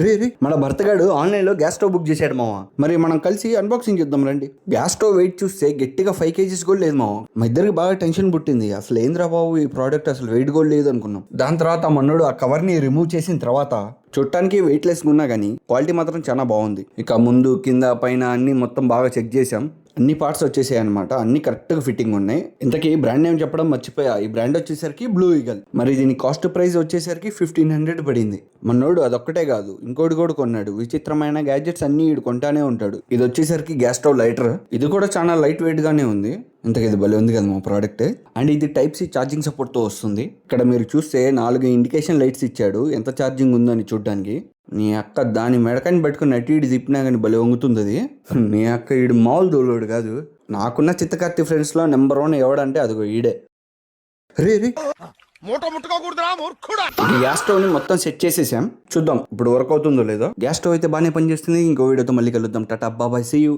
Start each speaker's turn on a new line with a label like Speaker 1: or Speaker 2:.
Speaker 1: రే రే మన భర్తగాడు ఆన్లైన్లో gas stove book చేశాడు మావా. మరి మనం కలిసి అన్బాక్సింగ్ చేద్దాం రండి. గ్యాస్ స్టవ్ వెయిట్ చూస్తే గట్టిగా 5 kgs కూడా లేదు మావా. మా ఇద్దరికి బాగా టెన్షన్ పుట్టింది. అసలు ఏంద్రా బాబు ఈ ప్రోడక్ట్ అసలు వెయిట్ కూడా లేదు అనుకున్నాం. దాని తర్వాత మన్నోడు ఆ కవర్ని రిమూవ్ చేసిన తర్వాత చూడటానికి వెయిట్ లెస్గా ఉన్నా కానీ క్వాలిటీ మాత్రం చాలా బాగుంది. ఇక ముందు కింద పైన అన్ని మొత్తం బాగా చెక్ చేసాం. అన్ని పార్ట్స్ వచ్చేసాయి అనమాట. అన్ని కరెక్ట్గా ఫిట్టింగ్ ఉన్నాయి. ఇంతకీ బ్రాండ్ నేమ్ చెప్పడం మర్చిపోయా. ఈ బ్రాండ్ వచ్చేసరికి బ్లూ ఈగల్. మరి దీని కాస్ట్ ప్రైస్ వచ్చేసరికి 1500 పడింది. మనోడు అదొక్కటే కాదు ఇంకోటి కూడా కొన్నాడు. విచిత్రమైన గ్యాడ్జెట్స్ అన్ని ఈడు కొంటానే ఉంటాడు. ఇది వచ్చేసరికి గ్యాస్ స్టవ్ లైటర్. ఇది కూడా చాలా లైట్ వెయిట్ గానే ఉంది. ఇంతకీ ఇది భలే ఉంది కదా మా ప్రోడక్ట్. అండ్ ఇది టైప్ సి ఛార్జింగ్ సపోర్ట్తో వస్తుంది. ఇక్కడ మీరు చూస్తే 4 ఇండికేషన్ లైట్స్ ఇచ్చాడు ఎంత ఛార్జింగ్ ఉందని చూడడానికి. నీ అక్క దాని మెడకాన్ని పట్టుకుని అటు ఇటు తిప్పినా కానీ భలే వంగుతుంది అది. నీ అక్క ఈడు మామూలు దోలోడు కాదు. నాకున్న చిత్తకార్తి ఫ్రెండ్స్లో నెంబర్ 1 ఎవడంటే అదిగో ఈడే. రే రే గ్యాస్ స్టవ్ ని మొత్తం సెట్ చేసేసాం. చూద్దాం ఇప్పుడు వర్క్ అవుతుందో లేదో. గ్యాస్ స్టవ్ అయితే బాగానే పనిచేస్తుంది. ఇంకో వీడియోతో మళ్ళీ కలుద్దాం. టాటా బాబాయ్, సీ యూ.